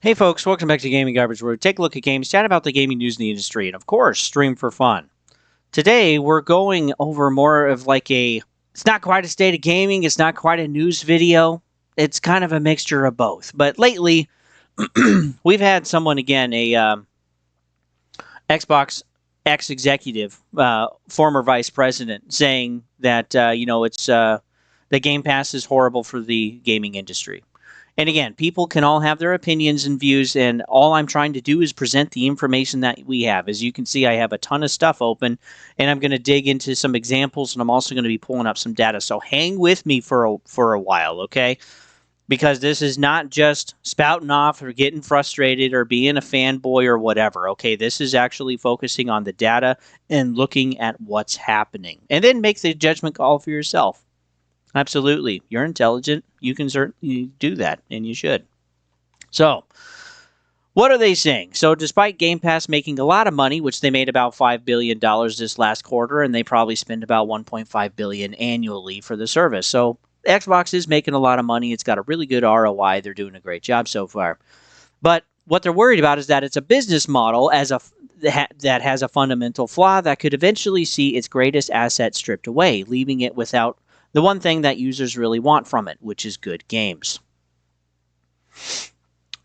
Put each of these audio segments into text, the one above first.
Hey folks, welcome back to Gaming Garbage, where we take a look at games, chat about the gaming news in the industry, and of course, stream for fun. Today, we're going over more of it's not quite a state of gaming, it's not quite a news video, it's kind of a mixture of both. But lately, we've had someone again, Xbox ex-executive, former vice president, saying that, the Game Pass is horrible for the gaming industry. And again, people can all have their opinions and views, and all I'm trying to do is present the information that we have. As you can see, I have a ton of stuff open, and I'm going to dig into some examples, and I'm also going to be pulling up some data. So hang with me for a while, okay? Because this is not just spouting off or getting frustrated or being a fanboy or whatever, okay? This is actually focusing on the data and looking at what's happening. And then make the judgment call for yourself. Absolutely. You're intelligent. You can certainly do that, and you should. So, what are they saying? So, despite Game Pass making a lot of money, which they made about $5 billion this last quarter, and they probably spend about $1.5 billion annually for the service. So, Xbox is making a lot of money. It's got a really good ROI. They're doing a great job so far. But what they're worried about is that it's a business model that has a fundamental flaw that could eventually see its greatest asset stripped away, leaving it without the one thing that users really want from it, which is good games.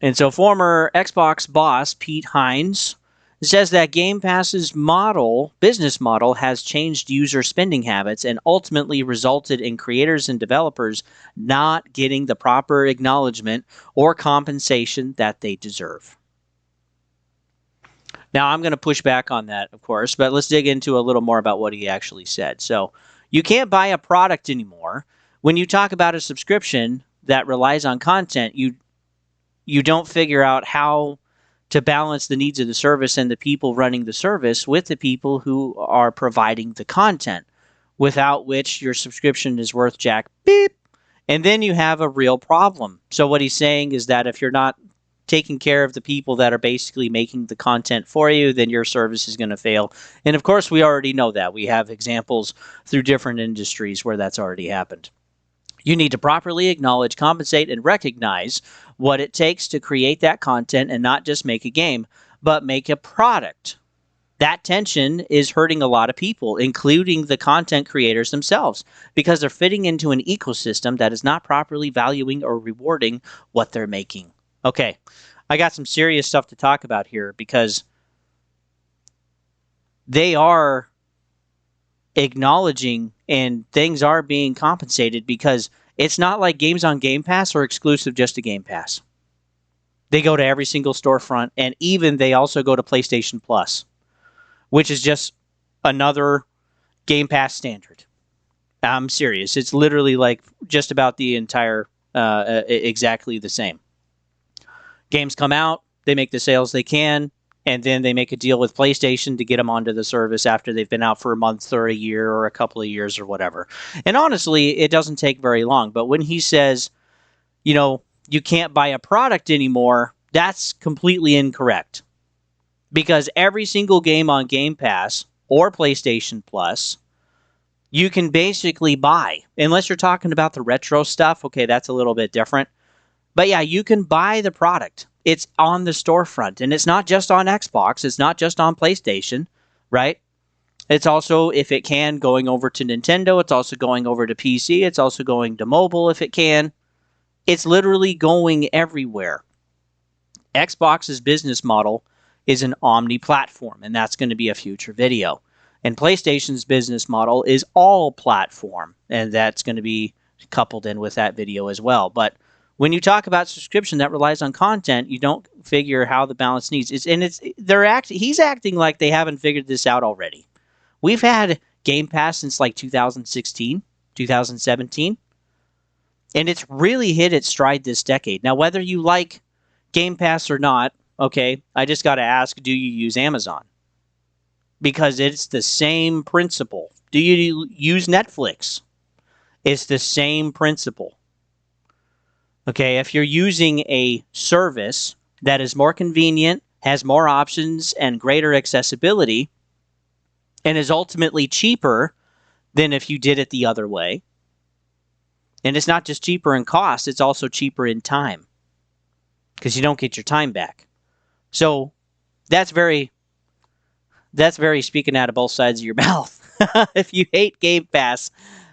And so former Xbox boss Pete Hines says that Game Pass's business model has changed user spending habits and ultimately resulted in creators and developers not getting the proper acknowledgement or compensation that they deserve. Now, I'm going to push back on that, of course, but let's dig into a little more about what he actually said. So, you can't buy a product anymore. When you talk about a subscription that relies on content, you don't figure out how to balance the needs of the service and the people running the service with the people who are providing the content, without which your subscription is worth jack beep. And then you have a real problem. So what he's saying is that if you're not taking care of the people that are basically making the content for you, then your service is going to fail. And of course, we already know that. We have examples through different industries where that's already happened. You need to properly acknowledge, compensate, and recognize what it takes to create that content and not just make a game, but make a product. That tension is hurting a lot of people, including the content creators themselves, because they're fitting into an ecosystem that is not properly valuing or rewarding what they're making. Okay, I got some serious stuff to talk about here because they are acknowledging and things are being compensated, because it's not like games on Game Pass are exclusive just to Game Pass. They go to every single storefront, and even they also go to PlayStation Plus, which is just another Game Pass standard. I'm serious. It's literally like just about the entire, exactly the same. Games come out, they make the sales they can, and then they make a deal with PlayStation to get them onto the service after they've been out for a month or a year or a couple of years or whatever. And honestly, it doesn't take very long. But when he says, you can't buy a product anymore, that's completely incorrect. Because every single game on Game Pass or PlayStation Plus, you can basically buy. Unless you're talking about the retro stuff, okay, that's a little bit different. But yeah, you can buy the product. It's on the storefront. And it's not just on Xbox. It's not just on PlayStation, right? It's also, if it can, going over to Nintendo. It's also going over to PC. It's also going to mobile if it can. It's literally going everywhere. Xbox's business model is an omni-platform, and that's going to be a future video. And PlayStation's business model is all platform, and that's going to be coupled in with that video as well. But when you talk about subscription that relies on content, you don't figure how the balance needs. He's acting like they haven't figured this out already. We've had Game Pass since like 2016, 2017, and it's really hit its stride this decade. Now, whether you like Game Pass or not, okay, I just got to ask, do you use Amazon? Because it's the same principle. Do you use Netflix? It's the same principle. Okay, if you're using a service that is more convenient, has more options, and greater accessibility, and is ultimately cheaper than if you did it the other way, and it's not just cheaper in cost, it's also cheaper in time. because you don't get your time back. So that's very speaking out of both sides of your mouth. If you hate Game Pass,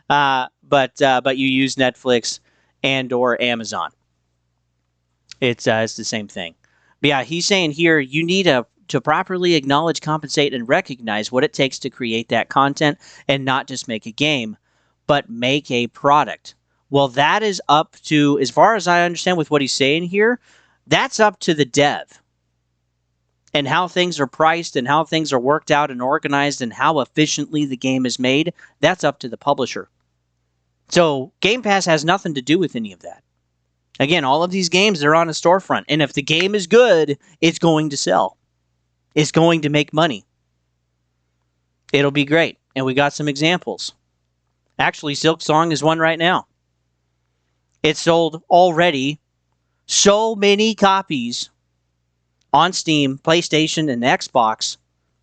but you use Netflix and or Amazon, it's the same thing. But yeah, he's saying here you need to properly acknowledge, compensate, and recognize what it takes to create that content, and not just make a game, but make a product. Well, that is up to, as far as I understand with what he's saying here, that's up to the dev and how things are priced and how things are worked out and organized and how efficiently the game is made. That's up to the publisher. So Game Pass has nothing to do with any of that. Again, all of these games, they're on a storefront. And if the game is good, it's going to sell. It's going to make money. It'll be great. And we got some examples. Actually, Silk Song is one right now. It sold already so many copies on Steam, PlayStation, and Xbox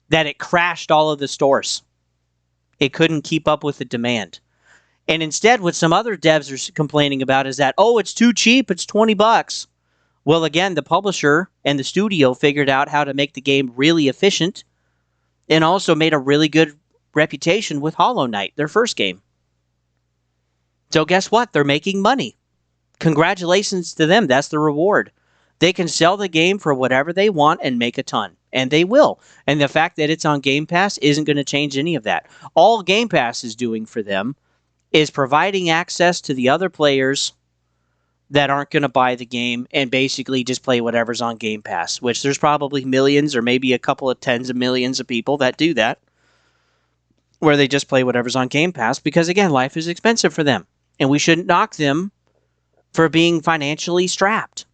that it crashed all of the stores. It couldn't keep up with the demand. And instead, what some other devs are complaining about is that, oh, it's too cheap, it's $20. Well, again, the publisher and the studio figured out how to make the game really efficient and also made a really good reputation with Hollow Knight, their first game. So guess what? They're making money. Congratulations to them. That's the reward. They can sell the game for whatever they want and make a ton. And they will. And the fact that it's on Game Pass isn't going to change any of that. All Game Pass is doing for them is providing access to the other players that aren't going to buy the game and basically just play whatever's on Game Pass, which there's probably millions or maybe a couple of tens of millions of people that do that, where they just play whatever's on Game Pass because, again, life is expensive for them. And we shouldn't knock them for being financially strapped.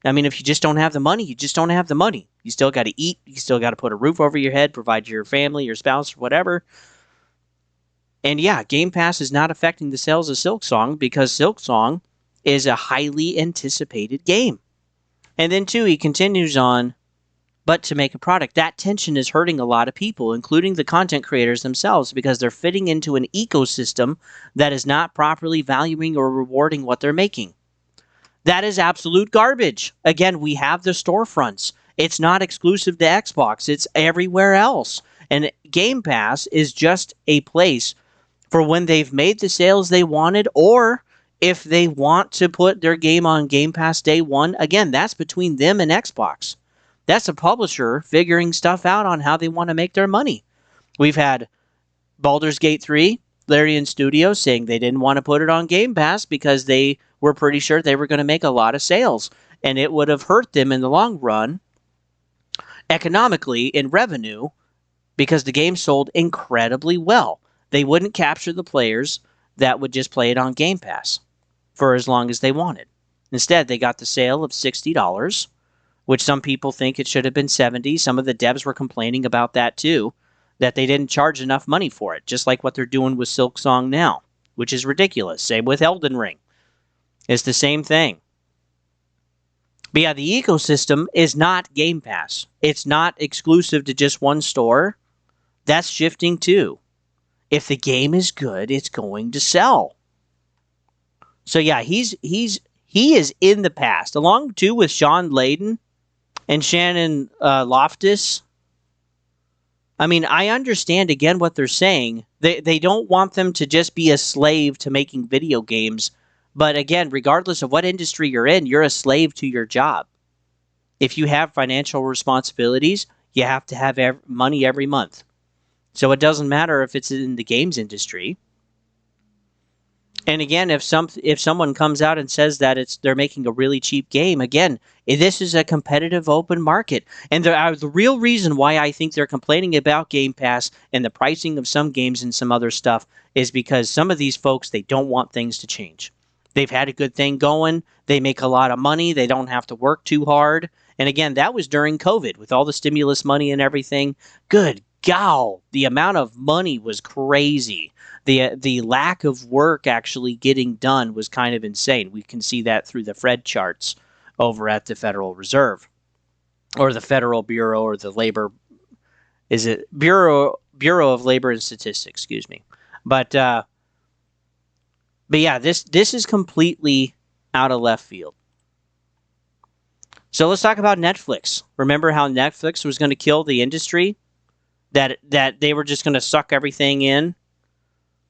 I mean, if you just don't have the money, you just don't have the money. You still got to eat. You still got to put a roof over your head, provide your family, your spouse, whatever. And yeah, Game Pass is not affecting the sales of Silksong because Silksong is a highly anticipated game. And then, too, he continues on, but to make a product. That tension is hurting a lot of people, including the content creators themselves, because they're fitting into an ecosystem that is not properly valuing or rewarding what they're making. That is absolute garbage. Again, we have the storefronts. It's not exclusive to Xbox. It's everywhere else. And Game Pass is just a place for when they've made the sales they wanted, or if they want to put their game on Game Pass day one. Again, that's between them and Xbox. That's a publisher figuring stuff out on how they want to make their money. We've had Baldur's Gate 3, Larian Studios saying they didn't want to put it on Game Pass because they were pretty sure they were going to make a lot of sales. And it would have hurt them in the long run economically in revenue because the game sold incredibly well. They wouldn't capture the players that would just play it on Game Pass for as long as they wanted. Instead, they got the sale of $60, which some people think it should have been $70. Some of the devs were complaining about that too, that they didn't charge enough money for it, just like what they're doing with Silksong now, which is ridiculous. Same with Elden Ring. It's the same thing. But yeah, the ecosystem is not Game Pass. It's not exclusive to just one store. That's shifting too. If the game is good, it's going to sell. So yeah, he is in the past, along too with Sean Layden and Shannon Loftus. I mean, I understand again what they're saying. They don't want them to just be a slave to making video games. But again, regardless of what industry you're in, you're a slave to your job. If you have financial responsibilities, you have to have money every month. So it doesn't matter if it's in the games industry. And again, if someone comes out and says that they're making a really cheap game, again, this is a competitive open market. And the real reason why I think they're complaining about Game Pass and the pricing of some games and some other stuff is because some of these folks, they don't want things to change. They've had a good thing going. They make a lot of money. They don't have to work too hard. And again, that was during COVID with all the stimulus money and everything. Good God, the amount of money was crazy. The lack of work actually getting done was kind of insane. We can see that through the Fred charts over at the Federal Reserve or the Federal Bureau or the Labor. Is it Bureau of Labor and Statistics? Excuse me. But yeah, this is completely out of left field. So let's talk about Netflix. Remember how Netflix was going to kill the industry? That they were just going to suck everything in?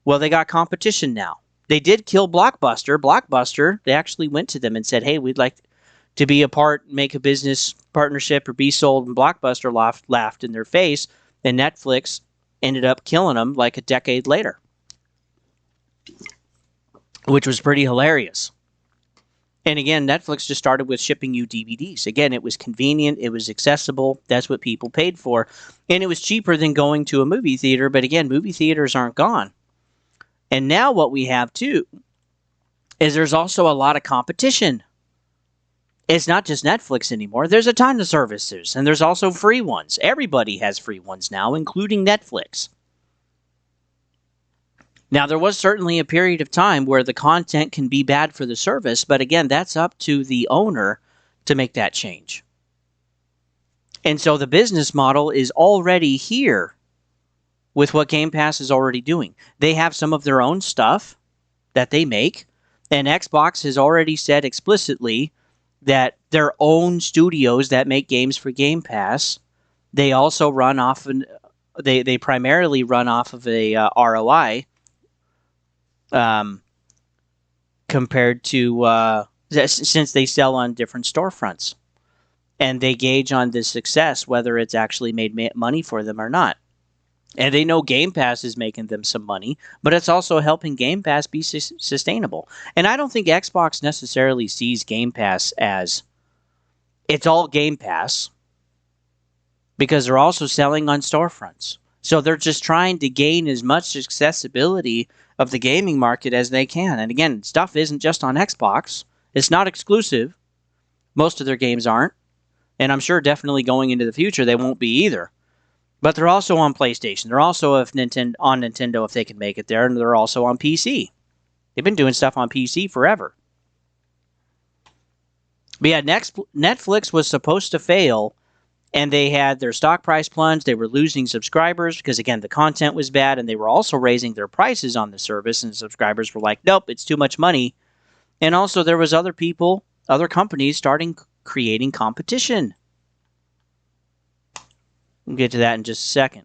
Well, they got competition now. They did kill Blockbuster. Blockbuster, they actually went to them and said, hey, we'd like to be a part, make a business partnership, or be sold. And Blockbuster laughed in their face. And Netflix ended up killing them like a decade later, which was pretty hilarious. And again, Netflix just started with shipping you DVDs. Again, it was convenient. It was accessible. That's what people paid for. And it was cheaper than going to a movie theater. But again, movie theaters aren't gone. And now what we have, too, is there's also a lot of competition. It's not just Netflix anymore. There's a ton of services. And there's also free ones. Everybody has free ones now, including Netflix. Now, there was certainly a period of time where the content can be bad for the service, but again, that's up to the owner to make that change. And so the business model is already here with what Game Pass is already doing. They have some of their own stuff that they make, and Xbox has already said explicitly that their own studios that make games for Game Pass, they also run off, they primarily run off of a ROI. Compared to since they sell on different storefronts, and they gauge on the success whether it's actually made money for them or not. And they know Game Pass is making them some money, but it's also helping Game Pass be sustainable. And I don't think Xbox necessarily sees Game Pass as it's all Game Pass, because they're also selling on storefronts. So they're just trying to gain as much accessibility of the gaming market as they can. And again, stuff isn't just on Xbox. It's not exclusive. Most of their games aren't. And I'm sure definitely going into the future they won't be either. But they're also on PlayStation. They're also on Nintendo if they can make it there. And they're also on PC. They've been doing stuff on PC forever. But yeah, Netflix was supposed to fail. And they had their stock price plunge. They were losing subscribers because, again, the content was bad. And they were also raising their prices on the service. And subscribers were like, nope, it's too much money. And also there was other companies starting creating competition. We'll get to that in just a second.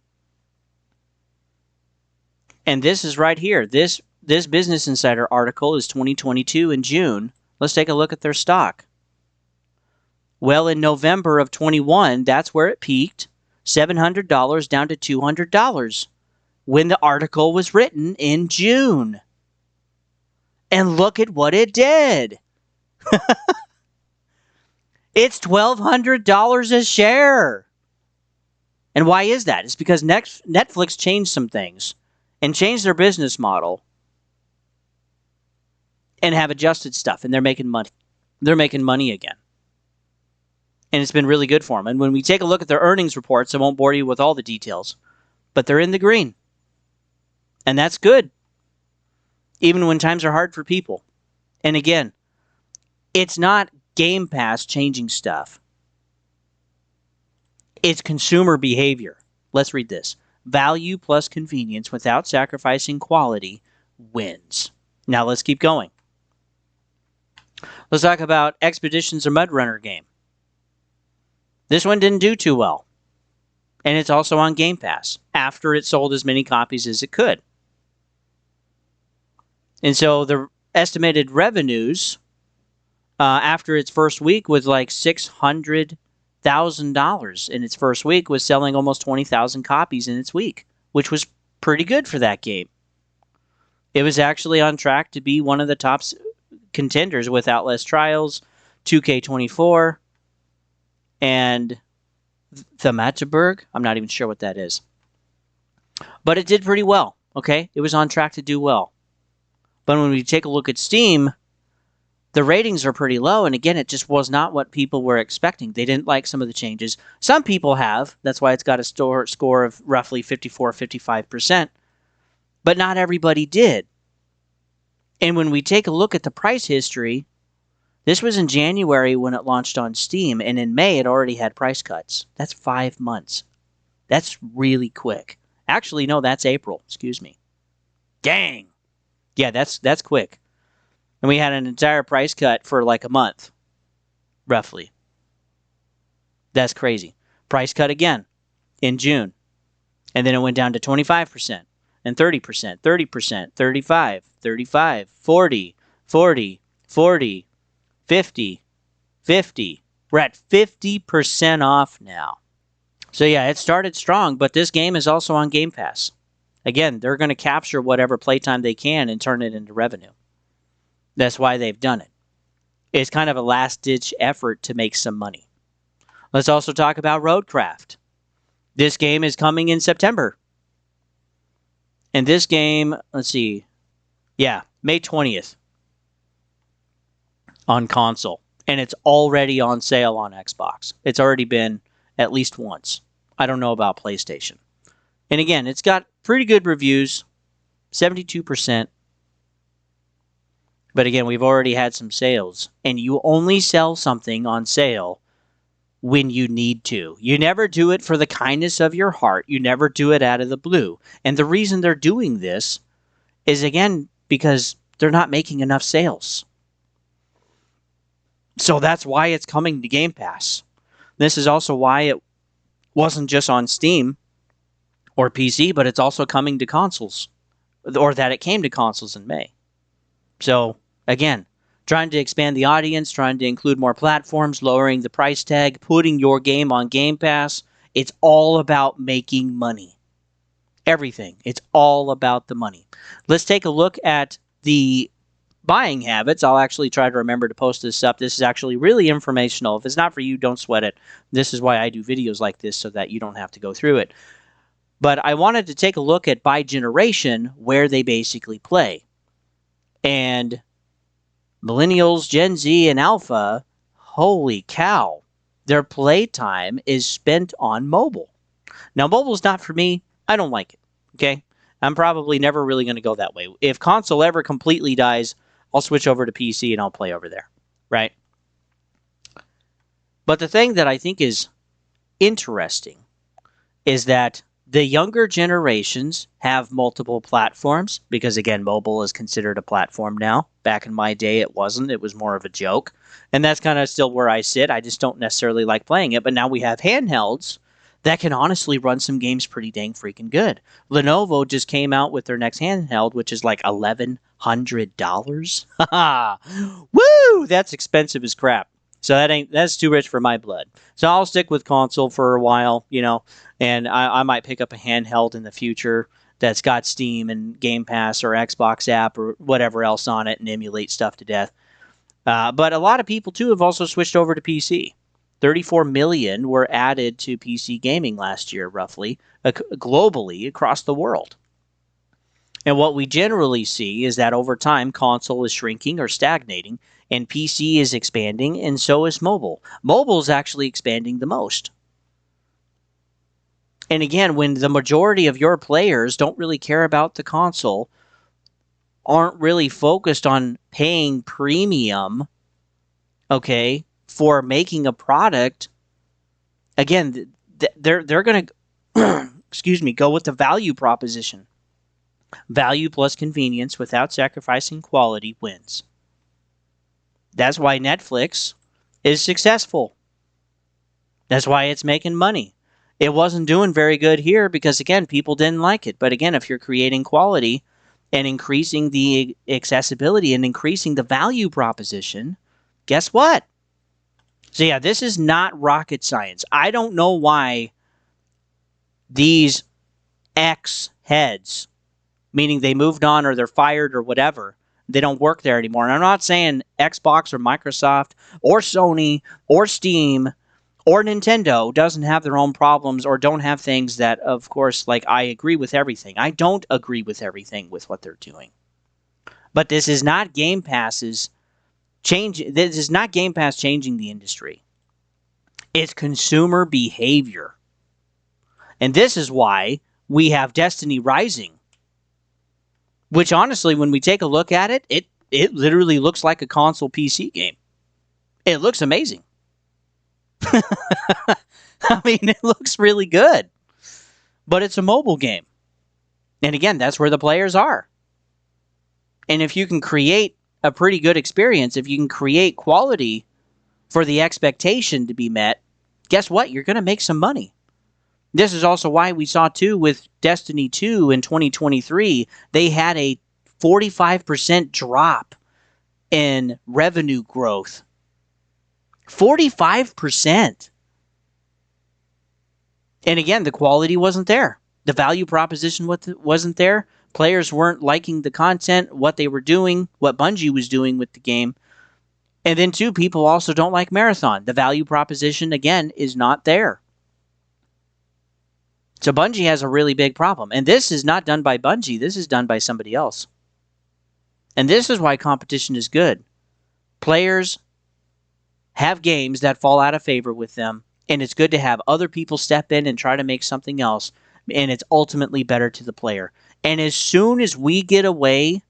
And this is right here. This Business Insider article is 2022 in June. Let's take a look at their stock. Well, in November of 21, that's where it peaked, $700 down to $200 when the article was written in June. And look at what it did. It's $1,200 a share. And why is that? It's because Netflix changed some things and changed their business model and have adjusted stuff, and they're making money. They're making money again. And it's been really good for them. And when we take a look at their earnings reports, I won't bore you with all the details, but they're in the green. And that's good, even when times are hard for people. And again, it's not Game Pass changing stuff. It's consumer behavior. Let's read this. Value plus convenience without sacrificing quality wins. Now let's keep going. Let's talk about Expeditions or Mud Runner game. This one didn't do too well. And it's also on Game Pass after it sold as many copies as it could. And so the estimated revenues after its first week was like $600,000 in its first week, was selling almost 20,000 copies in its week, which was pretty good for that game. It was actually on track to be one of the top contenders with Outlast Trials, 2K24, and Thaumaturge. I'm not even sure what that is. But it did pretty well, okay? It was on track to do well. But when we take a look at Steam, the ratings are pretty low, and again, it just was not what people were expecting. They didn't like some of the changes. Some people have. That's why it's got a score of roughly 55%. But not everybody did. And when we take a look at the price history, this was in January when it launched on Steam, and in May it already had price cuts. That's 5 months. That's really quick. Actually, no, that's April. Excuse me. Dang. Yeah, that's quick. And we had an entire price cut for like a month, roughly. That's crazy. Price cut again in June. And then it went down to 25% and 30%, 30%, 35, 35, 40, 40, 40, 50, 50. We're at 50% off now. So yeah, it started strong, but this game is also on Game Pass. Again, they're going to capture whatever playtime they can and turn it into revenue. That's why they've done it. It's kind of a last-ditch effort to make some money. Let's also talk about Roadcraft. This game is coming in September. And this game, let's see. Yeah, May 20th on console. And it's already on sale on Xbox. It's already been at least once. I don't know about PlayStation. And again, it's got pretty good reviews, 72%. But again, we've already had some sales. And you only sell something on sale when you need to. You never do it for the kindness of your heart. You never do it out of the blue. And the reason they're doing this is, again, because they're not making enough sales. So that's why it's coming to Game Pass. This is also why it wasn't just on Steam or PC, but it's also coming to consoles, or that it came to consoles in May. So, again, trying to expand the audience, trying to include more platforms, lowering the price tag, putting your game on Game Pass. It's all about making money. Everything. It's all about the money. Let's take a look at the buying habits. I'll actually try to remember to post this up. This is actually really informational. If it's not for you, don't sweat it. This is why I do videos like this, so that you don't have to go through it. But I wanted to take a look at by generation where they basically play. And Millennials, Gen Z, and Alpha, holy cow, their playtime is spent on mobile. Now, mobile's not for me. I don't like it, okay? I'm probably never really going to go that way. If console ever completely dies, I'll switch over to PC and I'll play over there, right? But the thing that I think is interesting is that the younger generations have multiple platforms because, again, mobile is considered a platform now. Back in my day, it wasn't. It was more of a joke. And that's kind of still where I sit. I just don't necessarily like playing it. But now we have handhelds that can honestly run some games pretty dang freaking good. Lenovo just came out with their next handheld, which is like $1,100. Woo! That's expensive as crap. So that's too rich for my blood. So I'll stick with console for a while, and I might pick up a handheld in the future that's got Steam and Game Pass or Xbox app or whatever else on it and emulate stuff to death. But a lot of people, too, have also switched over to PC. 34 million were added to PC gaming last year, roughly, globally across the world. And what we generally see is that over time, console is shrinking or stagnating, and PC is expanding, and so is mobile. Mobile is actually expanding the most. And again, when the majority of your players don't really care about the console, aren't really focused on paying premium, okay, for making a product, again, they're going to, go with the value proposition. Value plus convenience without sacrificing quality wins. That's why Netflix is successful. That's why it's making money. It wasn't doing very good here because, again, people didn't like it. But again, if you're creating quality and increasing the accessibility and increasing the value proposition, guess what? So yeah, this is not rocket science. I don't know why these ex-heads, meaning they moved on or they're fired or whatever, they don't work there anymore. And I'm not saying Xbox or Microsoft or Sony or Steam or Nintendo doesn't have their own problems or don't have things that, of course, like I agree with everything. I don't agree with everything with what they're doing. But this is not Game Pass's change. This is not Game Pass changing the industry. It's consumer behavior. And this is why we have Destiny Rising, which honestly, when we take a look at it, it literally looks like a console PC game. It looks amazing. I mean, it looks really good. But it's a mobile game. And again, that's where the players are. And if you can create a pretty good experience, if you can create quality for the expectation to be met, guess what? You're going to make some money. This is also why we saw, too, with Destiny 2 in 2023, they had a 45% drop in revenue growth. 45%. And again, the quality wasn't there. The value proposition wasn't there. Players weren't liking the content, what they were doing, what Bungie was doing with the game. And then, too, people also don't like Marathon. The value proposition, again, is not there. So Bungie has a really big problem. And this is not done by Bungie. This is done by somebody else. And this is why competition is good. Players have games that fall out of favor with them, and it's good to have other people step in and try to make something else, and it's ultimately better to the player. And as soon as we get away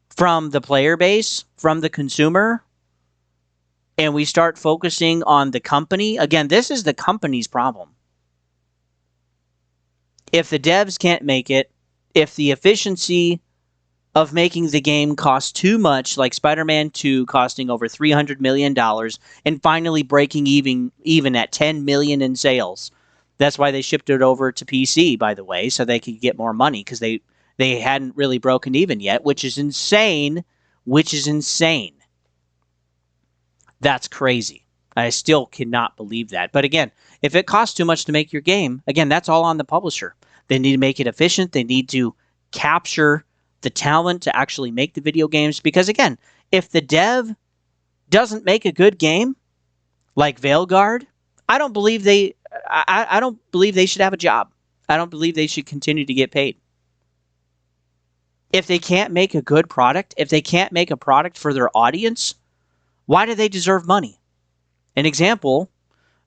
from the player base, from the consumer, and we start focusing on the company, again, this is the company's problem. If the devs can't make it, if the efficiency of making the game costs too much, like Spider-Man 2 costing over $300 million and finally breaking even at $10 million in sales. That's why they shipped it over to PC, by the way, so they could get more money, because they hadn't really broken even yet, which is insane. That's crazy. I still cannot believe that. But again, if it costs too much to make your game, again, that's all on the publisher. They need to make it efficient. They need to capture the talent to actually make the video games. Because again, if the dev doesn't make a good game, like Veilguard, I don't believe they should have a job. I don't believe they should continue to get paid. If they can't make a good product, if they can't make a product for their audience, why do they deserve money? An example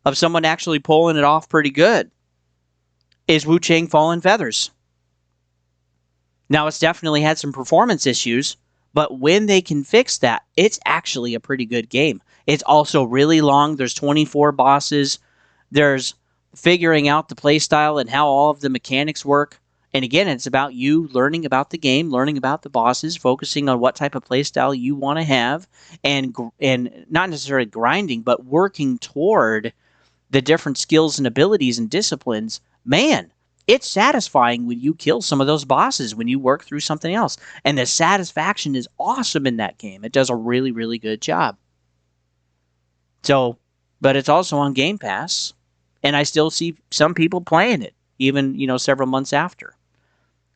of someone actually pulling it off pretty good is Wu Chang Fallen Feathers. Now, it's definitely had some performance issues, but when they can fix that, it's actually a pretty good game. It's also really long. There's 24 bosses. There's figuring out the playstyle and how all of the mechanics work. And again, it's about you learning about the game, learning about the bosses, focusing on what type of playstyle you want to have, and not necessarily grinding, but working toward the different skills and abilities and disciplines. Man, it's satisfying when you kill some of those bosses, when you work through something else. And the satisfaction is awesome in that game. It does a really, really good job. So, but it's also on Game Pass, and I still see some people playing it, even, several months after.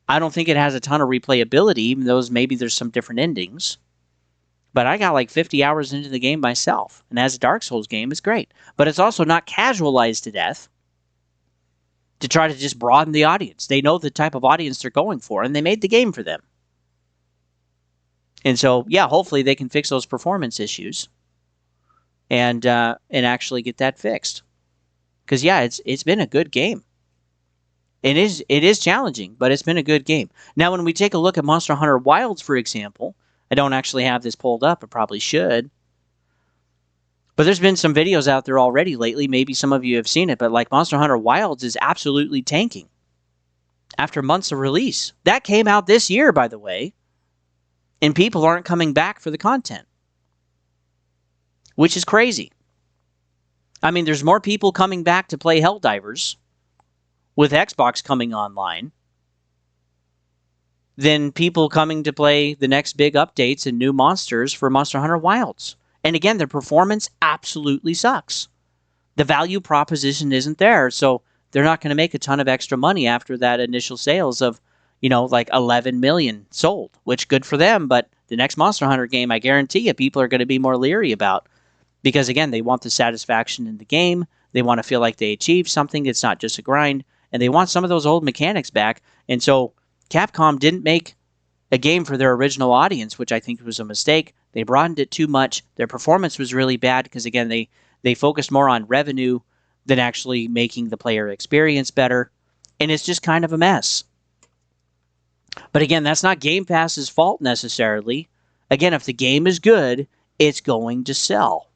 I don't think it has a ton of replayability, even though maybe there's some different endings. But I got like 50 hours into the game myself. And as a Dark Souls game, it's great. But it's also not casualized to death to try to just broaden the audience. They know the type of audience they're going for, and they made the game for them. And so, yeah, hopefully they can fix those performance issues and actually get that fixed. Because, yeah, it's been a good game. It is challenging, but it's been a good game. Now, when we take a look at Monster Hunter Wilds, for example, I don't actually have this pulled up. I probably should. But there's been some videos out there already lately. Maybe some of you have seen it, but like Monster Hunter Wilds is absolutely tanking after months of release. That came out this year, by the way, and people aren't coming back for the content, which is crazy. I mean, there's more people coming back to play Helldivers with Xbox coming online than people coming to play the next big updates and new monsters for Monster Hunter Wilds. And again, their performance absolutely sucks. The value proposition isn't there, so they're not going to make a ton of extra money after that initial sales of, like 11 million sold, which good for them, but the next Monster Hunter game, I guarantee you, people are going to be more leery about. Because again, they want the satisfaction in the game, they want to feel like they achieved something, it's not just a grind, and they want some of those old mechanics back. And so Capcom didn't make a game for their original audience, which I think was a mistake. They broadened it too much. Their performance was really bad because, again, they focused more on revenue than actually making the player experience better. And it's just kind of a mess. But again, that's not Game Pass's fault necessarily. Again, if the game is good, it's going to sell.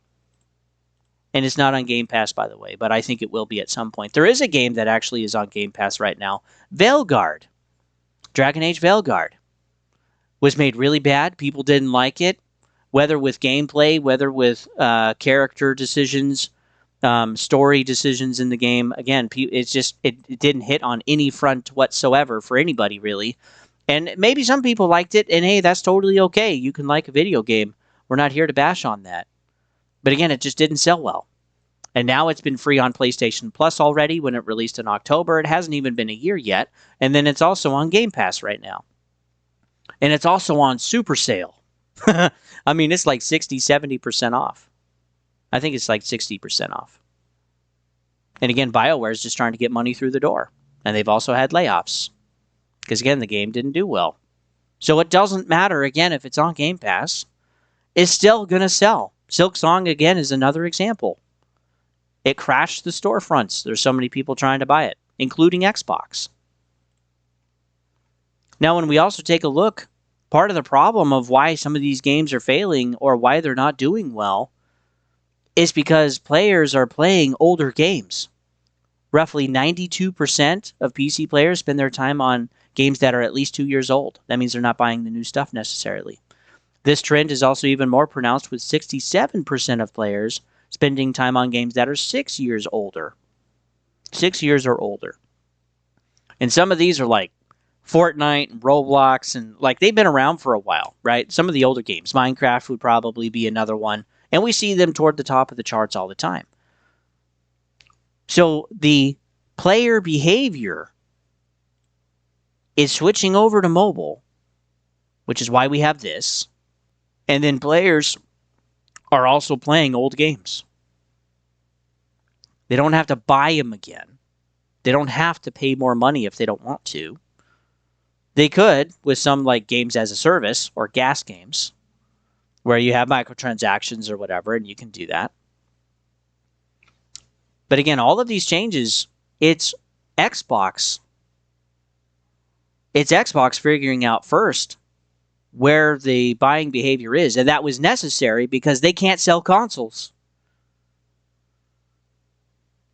And it's not on Game Pass, by the way, but I think it will be at some point. There is a game that actually is on Game Pass right now. Veilguard. Dragon Age Veilguard. Was made really bad. People didn't like it. Whether with gameplay, whether with character decisions, story decisions in the game. Again, it didn't hit on any front whatsoever for anybody, really. And maybe some people liked it, and hey, that's totally okay. You can like a video game. We're not here to bash on that. But again, it just didn't sell well. And now it's been free on PlayStation Plus already when it released in October. It hasn't even been a year yet. And then it's also on Game Pass right now. And it's also on super sale. I mean, it's like 60, 70% off. I think it's like 60% off. And again, BioWare is just trying to get money through the door. And they've also had layoffs. Because again, the game didn't do well. So it doesn't matter, again, if it's on Game Pass. It's still going to sell. Silksong, again, is another example. It crashed the storefronts. There's so many people trying to buy it, including Xbox. Now, when we also take a look, part of the problem of why some of these games are failing or why they're not doing well is because players are playing older games. Roughly 92% of PC players spend their time on games that are at least 2 years old. That means they're not buying the new stuff necessarily. This trend is also even more pronounced with 67% of players spending time on games that are 6 years older. 6 years or older. And some of these are like Fortnite and Roblox, and like they've been around for a while, right? Some of the older games. Minecraft would probably be another one. And we see them toward the top of the charts all the time. So the player behavior is switching over to mobile, which is why we have this. And then players are also playing old games. They don't have to buy them again. They don't have to pay more money if they don't want to. They could with some like games as a service or gas games where you have microtransactions or whatever, and you can do that. But again, all of these changes, it's Xbox figuring out first where the buying behavior is. And that was necessary because they can't sell consoles.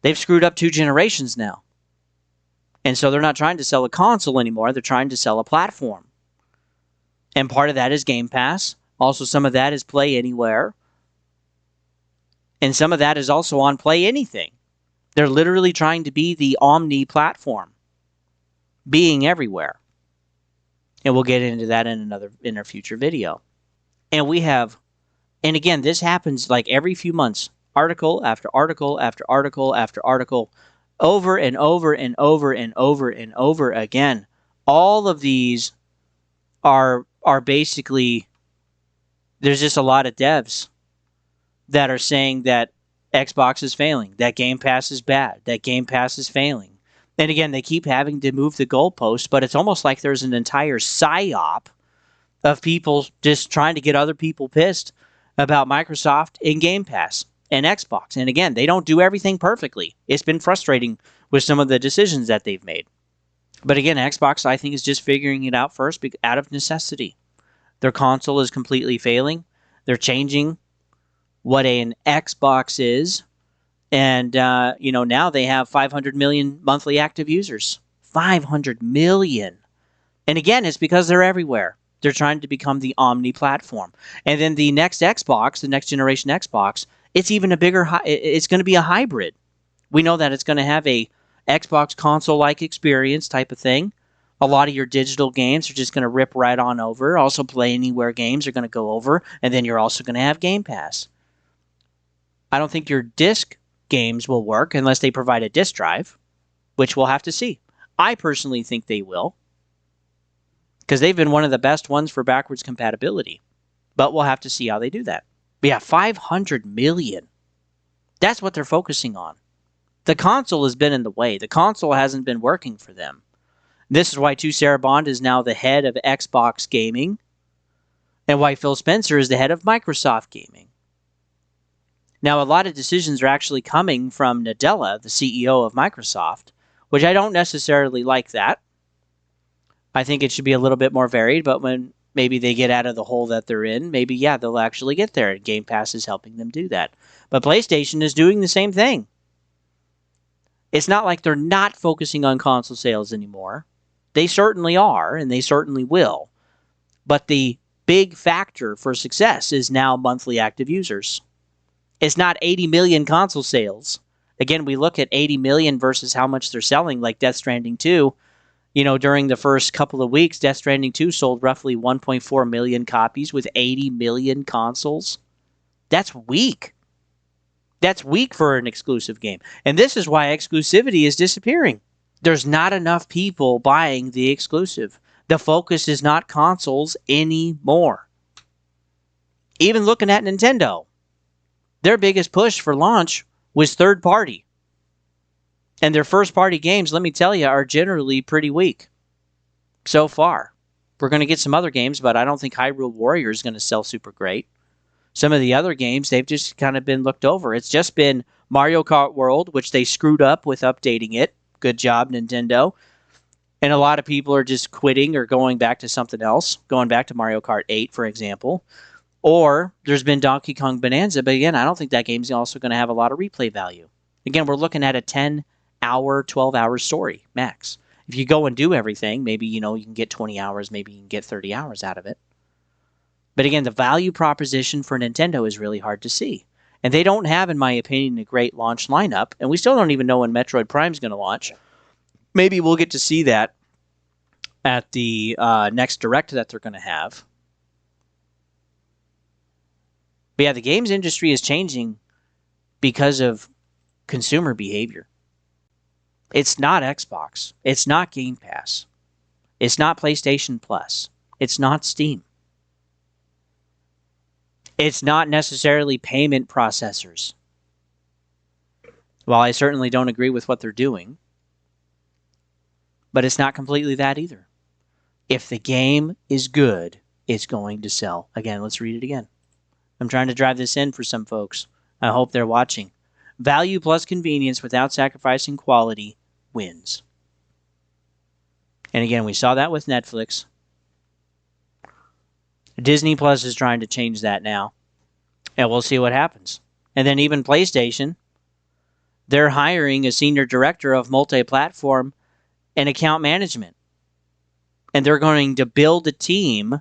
They've screwed up 2 generations now. And so they're not trying to sell a console anymore. They're trying to sell a platform. And part of that is Game Pass. Also, some of that is Play Anywhere. And some of that is also on Play Anything. They're literally trying to be the omni platform. Being everywhere. And we'll get into that in a future video. And we have, and again, this happens like every few months. Article after article after article after article. Over and over and over and over and over again. All of these are basically, there's just a lot of devs that are saying that Xbox is failing, that Game Pass is bad, that Game Pass is failing. And again, they keep having to move the goalpost, but it's almost like there's an entire psyop of people just trying to get other people pissed about Microsoft and Game Pass and Xbox. And again, they don't do everything perfectly. It's been frustrating with some of the decisions that they've made. But again, Xbox, I think, is just figuring it out first out of necessity. Their console is completely failing. They're changing what an Xbox is. And, now they have 500 million monthly active users. 500 million. And again, it's because they're everywhere. They're trying to become the omni platform. And then the next Xbox, the next generation Xbox, it's even a bigger, it's going to be a hybrid. We know that it's going to have a Xbox console-like experience type of thing. A lot of your digital games are just going to rip right on over. Also, Play Anywhere games are going to go over. And then you're also going to have Game Pass. I don't think your disc games will work unless they provide a disc drive, which we'll have to see. I personally think they will, because they've been one of the best ones for backwards compatibility. But we'll have to see how they do that. But yeah, 500 million. That's what they're focusing on. The console has been in the way. The console hasn't been working for them. This is why Sarah Bond is now the head of Xbox Gaming, and why Phil Spencer is the head of Microsoft Gaming. Now, a lot of decisions are actually coming from Nadella, the CEO of Microsoft, which I don't necessarily like that. I think it should be a little bit more varied, but when maybe they get out of the hole that they're in, maybe, yeah, they'll actually get there, and Game Pass is helping them do that. But PlayStation is doing the same thing. It's not like they're not focusing on console sales anymore. They certainly are, and they certainly will. But the big factor for success is now monthly active users. It's not 80 million console sales. Again, we look at 80 million versus how much they're selling, like Death Stranding 2. During the first couple of weeks, Death Stranding 2 sold roughly 1.4 million copies with 80 million consoles. That's weak. That's weak for an exclusive game. And this is why exclusivity is disappearing. There's not enough people buying the exclusive. The focus is not consoles anymore. Even looking at Nintendo, their biggest push for launch was third party. And their first party games, let me tell you, are generally pretty weak so far. We're going to get some other games, but I don't think Hyrule Warriors is going to sell super great. Some of the other games, they've just kind of been looked over. It's just been Mario Kart World, which they screwed up with updating it. Good job, Nintendo. And a lot of people are just quitting or going back to something else, going back to Mario Kart 8, for example. Or there's been Donkey Kong Bonanza, but again, I don't think that game's also going to have a lot of replay value. Again, we're looking at a 10-hour, 12-hour story, max. If you go and do everything, maybe, you can get 20 hours, maybe you can get 30 hours out of it. But again, the value proposition for Nintendo is really hard to see. And they don't have, in my opinion, a great launch lineup. And we still don't even know when Metroid Prime is going to launch. Maybe we'll get to see that at the next Direct that they're going to have. But yeah, the games industry is changing because of consumer behavior. It's not Xbox. It's not Game Pass. It's not PlayStation Plus. It's not Steam. It's not necessarily payment processors. While I certainly don't agree with what they're doing, but it's not completely that either. If the game is good, it's going to sell. Again, let's read it again. I'm trying to drive this in for some folks. I hope they're watching. Value plus convenience without sacrificing quality wins. And again, we saw that with Netflix. Disney Plus is trying to change that now. And we'll see what happens. And then even PlayStation, they're hiring a senior director of multi-platform and account management. And they're going to build a team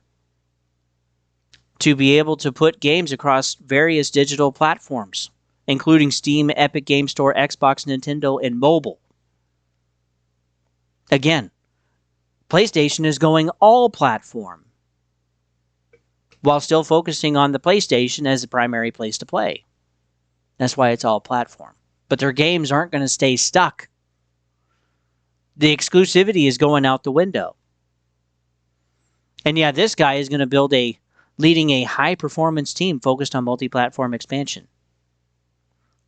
to be able to put games across various digital platforms, including Steam, Epic Game Store, Xbox, Nintendo, and mobile. Again, PlayStation is going all platform, while still focusing on the PlayStation as the primary place to play. That's why it's all platform. But their games aren't going to stay stuck. The exclusivity is going out the window. And yeah, this guy is going to leading a high-performance team focused on multi-platform expansion.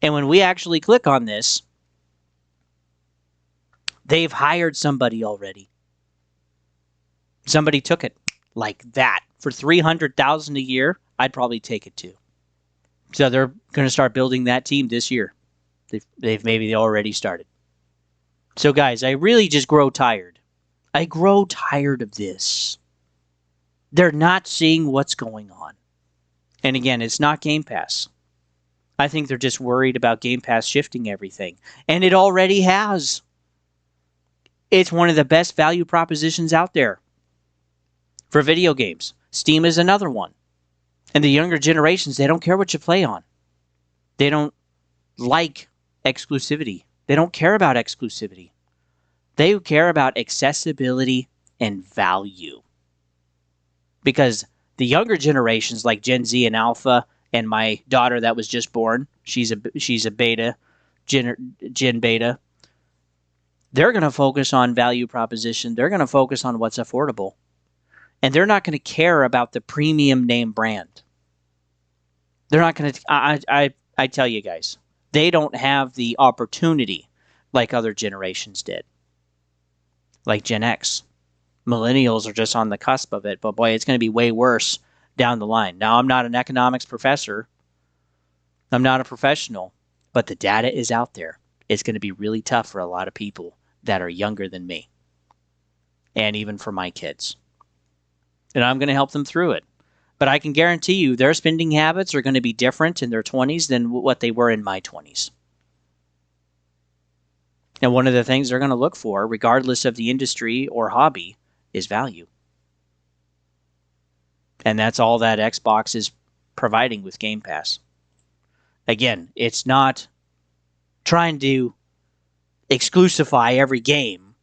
And when we actually click on this, they've hired somebody already. Somebody took it like that. For $300,000 a year, I'd probably take it too. So they're going to start building that team this year. They already started. So guys, I really just grow tired. I grow tired of this. They're not seeing what's going on. And again, it's not Game Pass. I think they're just worried about Game Pass shifting everything. And it already has. It's one of the best value propositions out there for video games. Steam is another one. And the younger generations, they don't care what you play on. They don't like exclusivity. They don't care about exclusivity. They care about accessibility and value. Because the younger generations like Gen Z and Alpha and my daughter that was just born, she's a beta, Gen Beta, they're going to focus on value proposition. They're going to focus on what's affordable. And they're not going to care about the premium name brand. They're not going to... I tell you guys, they don't have the opportunity like other generations did. Like Gen X. Millennials are just on the cusp of it, but boy, it's going to be way worse down the line. Now, I'm not an economics professor. I'm not a professional, but the data is out there. It's going to be really tough for a lot of people that are younger than me, and even for my kids. And I'm going to help them through it. But I can guarantee you their spending habits are going to be different in their 20s than what they were in my 20s. And one of the things they're going to look for, regardless of the industry or hobby, is value. And that's all that Xbox is providing with Game Pass. Again, it's not trying to exclusify every game.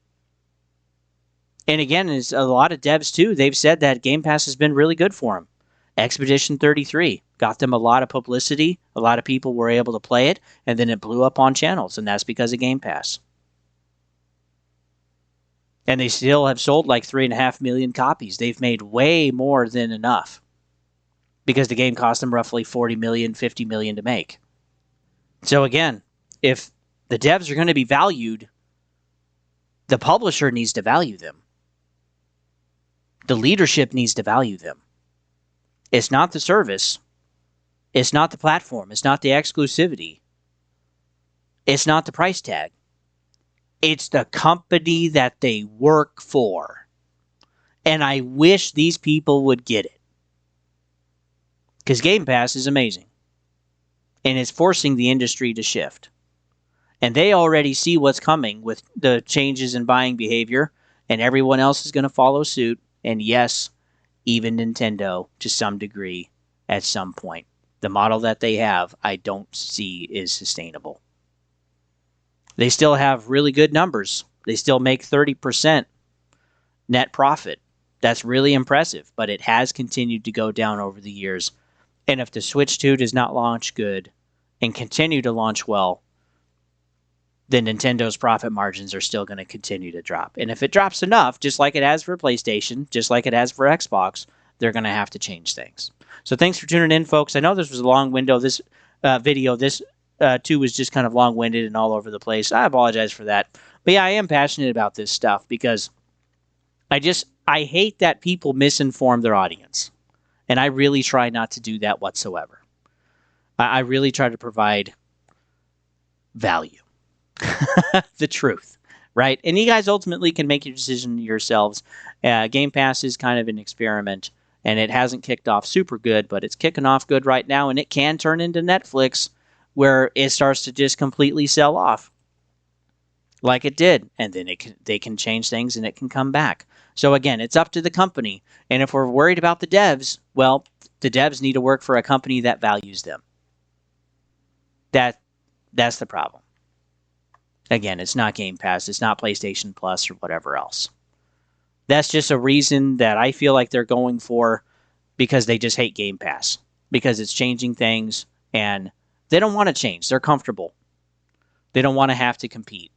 And again, it's a lot of devs too. They've said that Game Pass has been really good for them. Expedition 33 got them a lot of publicity. A lot of people were able to play it, and then it blew up on channels, and that's because of Game Pass. And they still have sold like 3.5 million copies. They've made way more than enough because the game cost them roughly 40 million, 50 million to make. So again, if the devs are going to be valued, the publisher needs to value them. The leadership needs to value them. It's not the service. It's not the platform. It's not the exclusivity. It's not the price tag. It's the company that they work for. And I wish these people would get it. Because Game Pass is amazing. And it's forcing the industry to shift. And they already see what's coming with the changes in buying behavior. And everyone else is going to follow suit. And yes, even Nintendo to some degree at some point. The model that they have, I don't see is sustainable. They still have really good numbers. They still make 30% net profit. That's really impressive, but it has continued to go down over the years. And if the Switch 2 does not launch good and continue to launch well, then Nintendo's profit margins are still going to continue to drop. And if it drops enough, just like it has for PlayStation, just like it has for Xbox, they're going to have to change things. So thanks for tuning in, folks. I know this was a long video. This too was just kind of long-winded and all over the place. I apologize for that. But yeah, I am passionate about this stuff because I hate that people misinform their audience. And I really try not to do that whatsoever. I really try to provide value. The truth, right? And you guys ultimately can make your decision yourselves. Game Pass is kind of an experiment, and it hasn't kicked off super good, but it's kicking off good right now, and it can turn into Netflix where it starts to just completely sell off like it did, and then they can change things and it can come back. So again, it's up to the company, and if we're worried about the devs, well, the devs need to work for a company that values them. That's the problem. Again, it's not Game Pass, it's not PlayStation Plus or whatever else. That's just a reason that I feel like they're going for because they just hate Game Pass. Because it's changing things and they don't want to change. They're comfortable. They don't want to have to compete.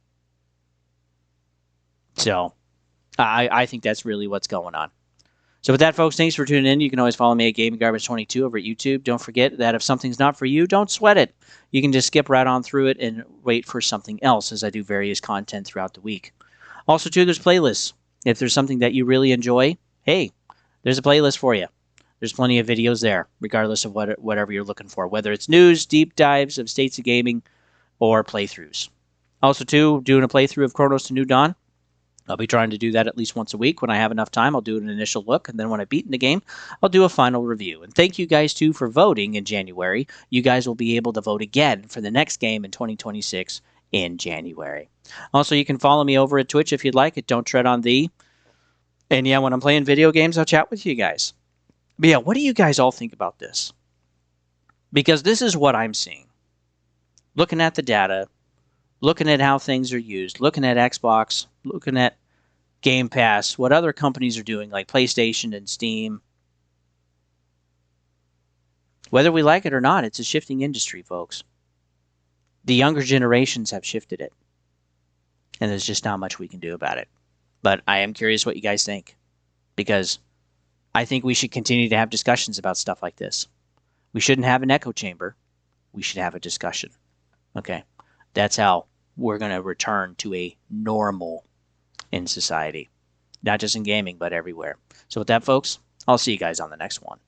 So, I think that's really what's going on. So with that, folks, thanks for tuning in. You can always follow me at GamingGarbage22 over at YouTube. Don't forget that if something's not for you, don't sweat it. You can just skip right on through it and wait for something else as I do various content throughout the week. Also, too, there's playlists. If there's something that you really enjoy, hey, there's a playlist for you. There's plenty of videos there, regardless of whatever you're looking for, whether it's news, deep dives of states of gaming, or playthroughs. Also, too, doing a playthrough of Chronos to New Dawn. I'll be trying to do that at least once a week. When I have enough time, I'll do an initial look, and then when I've beaten the game, I'll do a final review. And thank you guys, too, for voting in January. You guys will be able to vote again for the next game in 2026 in January. Also, you can follow me over at Twitch if you'd like at Don't Tread on Thee. And yeah, when I'm playing video games, I'll chat with you guys. But yeah, what do you guys all think about this? Because this is what I'm seeing. Looking at the data, looking at how things are used, looking at Xbox, looking at Game Pass, what other companies are doing, like PlayStation and Steam. Whether we like it or not, it's a shifting industry, folks. The younger generations have shifted it. And there's just not much we can do about it. But I am curious what you guys think. Because I think we should continue to have discussions about stuff like this. We shouldn't have an echo chamber. We should have a discussion. Okay? That's how we're going to return to a normal in society. Not just in gaming, but everywhere. So with that, folks, I'll see you guys on the next one.